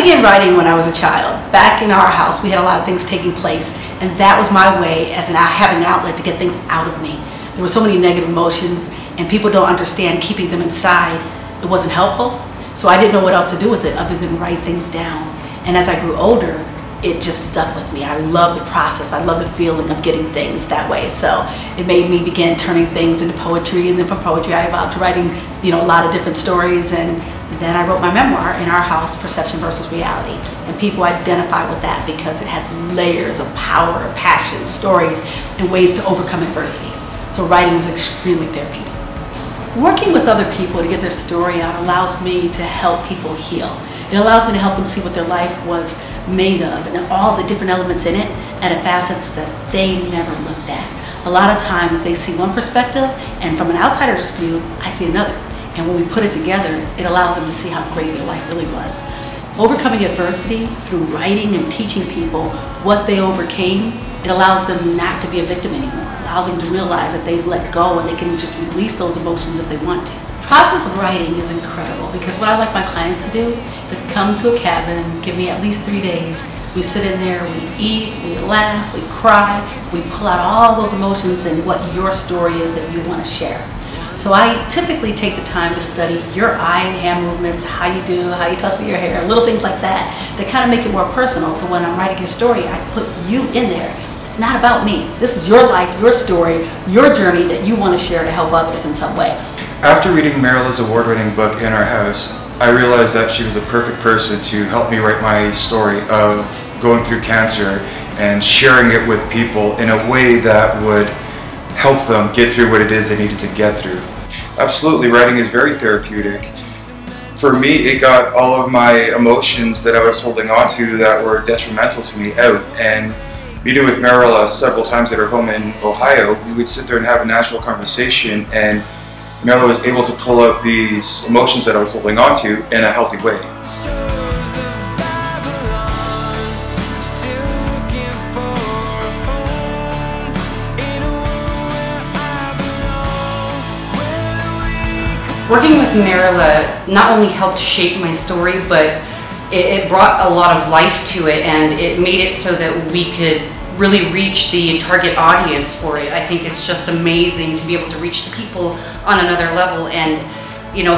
began writing when I was a child. Back in our house, we had a lot of things taking place, and that was my way as having an outlet to get things out of me. There were so many negative emotions, and people don't understand keeping them inside. It wasn't helpful, so I didn't know what else to do with it other than write things down. And as I grew older, it just stuck with me. I love the process. I love the feeling of getting things that way. So it made me begin turning things into poetry, and then from poetry I evolved to writing, a lot of different stories, and then I wrote my memoir, In Our House, Perception versus Reality. And people identify with that because it has layers of power, passion, stories, and ways to overcome adversity. So writing is extremely therapeutic. Working with other people to get their story out allows me to help people heal. It allows me to help them see what their life was made of and all the different elements in it and the facets that they never looked at. A lot of times they see one perspective, and from an outsider's view, I see another. And when we put it together, it allows them to see how great their life really was. Overcoming adversity through writing and teaching people what they overcame, it allows them not to be a victim anymore. It allows them to realize that they've let go and they can just release those emotions if they want to. The process of writing is incredible because what I like my clients to do is come to a cabin, give me at least 3 days. We sit in there, we eat, we laugh, we cry, we pull out all those emotions and what your story is that you want to share. So I typically take the time to study your eye and hand movements, how you tussle your hair, little things like that kind of make it more personal. So when I'm writing your story, I put you in there. It's not about me. This is your life, your story, your journey that you want to share to help others in some way. After reading Marala's award-winning book, In Our House, I realized that she was a perfect person to help me write my story of going through cancer and sharing it with people in a way that would help them get through what it is they needed to get through. Absolutely, writing is very therapeutic. For me, it got all of my emotions that I was holding on to that were detrimental to me out. And meeting with Marala several times at her home in Ohio, we would sit there and have a natural conversation, and Marala was able to pull out these emotions that I was holding on to in a healthy way. Working with Marala not only helped shape my story, but it brought a lot of life to it, and it made it so that we could really reach the target audience for it. I think it's just amazing to be able to reach the people on another level and,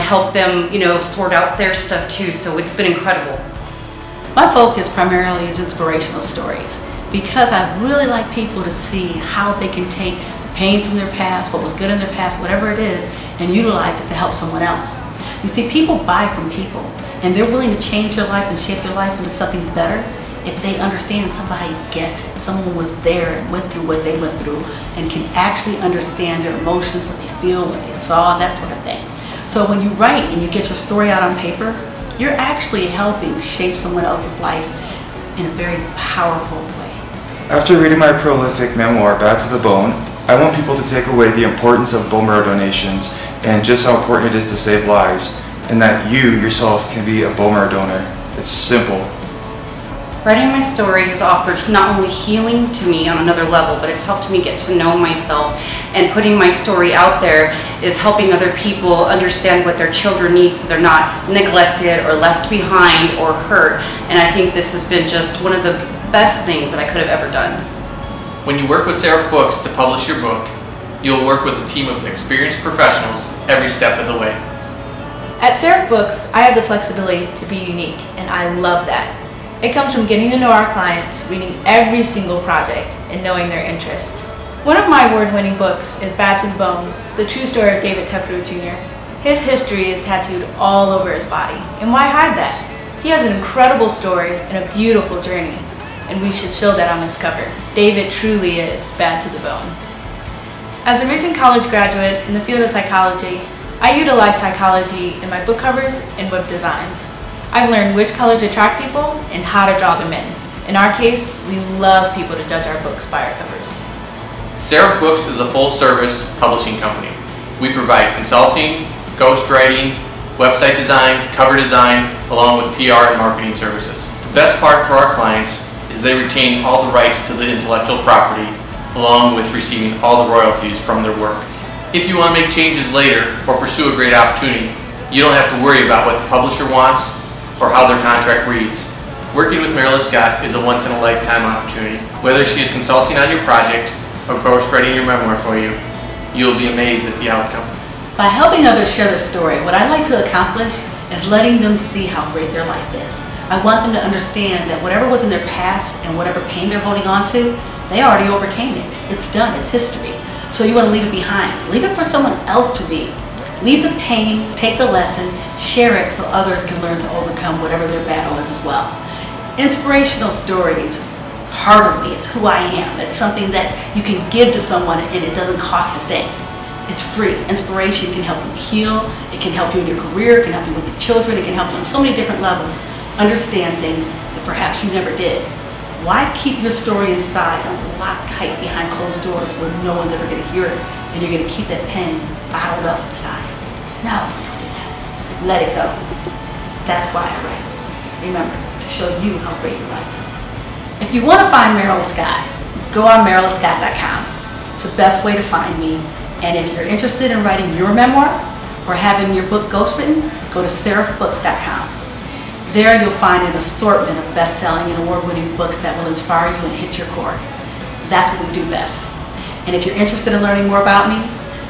help them, sort out their stuff too. So it's been incredible. My focus primarily is inspirational stories because I really like people to see how they can take the pain from their past, what was good in their past, whatever it is, and utilize it to help someone else. You see, people buy from people, and they're willing to change their life and shape their life into something better if they understand somebody gets it. Someone was there and went through what they went through and can actually understand their emotions, what they feel, what they saw, that sort of thing. So when you write and you get your story out on paper, you're actually helping shape someone else's life in a very powerful way. After reading my prolific memoir, Bad to the Bone, I want people to take away the importance of bone marrow donations and just how important it is to save lives, and that you yourself can be a bone marrow donor. It's simple. Writing my story has offered not only healing to me on another level, but it's helped me get to know myself, and putting my story out there is helping other people understand what their children need so they're not neglected or left behind or hurt. And I think this has been just one of the best things that I could have ever done. When you work with Seraph Books to publish your book, you'll work with a team of experienced professionals every step of the way. At Seraph Books, I have the flexibility to be unique, and I love that. It comes from getting to know our clients, reading every single project, and knowing their interests. One of my award-winning books is Bad to the Bone, the true story of David Tucker Jr. His history is tattooed all over his body, and why hide that? He has an incredible story and a beautiful journey, and we should show that on his cover. David truly is bad to the bone. As a recent college graduate in the field of psychology, I utilize psychology in my book covers and web designs. I've learned which colors attract people and how to draw them in. In our case, we love people to judge our books by our covers. Seraph Books is a full-service publishing company. We provide consulting, ghostwriting, website design, cover design, along with PR and marketing services. The best part for our clients is they retain all the rights to the intellectual property, along with receiving all the royalties from their work. If you want to make changes later or pursue a great opportunity, you don't have to worry about what the publisher wants or how their contract reads. Working with Marala Scott is a once-in-a-lifetime opportunity. Whether she is consulting on your project or ghostwriting your memoir for you, you'll be amazed at the outcome. By helping others share their story, what I like to accomplish is letting them see how great their life is. I want them to understand that whatever was in their past and whatever pain they're holding on to, they already overcame it. It's done, it's history. So you want to leave it behind. Leave it for someone else to read. Leave the pain, take the lesson, share it so others can learn to overcome whatever their battle is as well. Inspirational stories, part of me, it's who I am. It's something that you can give to someone and it doesn't cost a thing. It's free. Inspiration can help you heal, it can help you in your career, it can help you with your children, it can help you on so many different levels. Understand things that perhaps you never did. Why keep your story inside and locked tight behind closed doors where no one's ever going to hear it and you're going to keep that pen bottled up inside? No, don't do that. Let it go. That's why I write. Remember, to show you how great your life is. If you want to find Marala Scott, go on maralascott.com. It's the best way to find me. And if you're interested in writing your memoir or having your book ghostwritten, go to seraphbooks.com. There you'll find an assortment of best-selling and award-winning books that will inspire you and hit your core. That's what we do best. And if you're interested in learning more about me,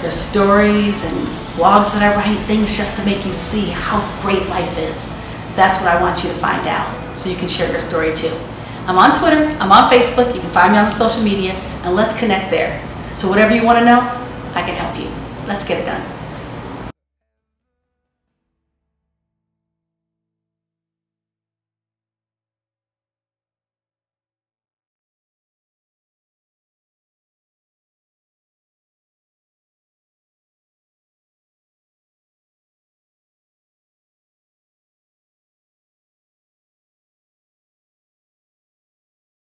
there's stories and blogs that I write, things just to make you see how great life is. That's what I want you to find out, so you can share your story too. I'm on Twitter, I'm on Facebook, you can find me on the social media, and let's connect there. So whatever you want to know, I can help you. Let's get it done.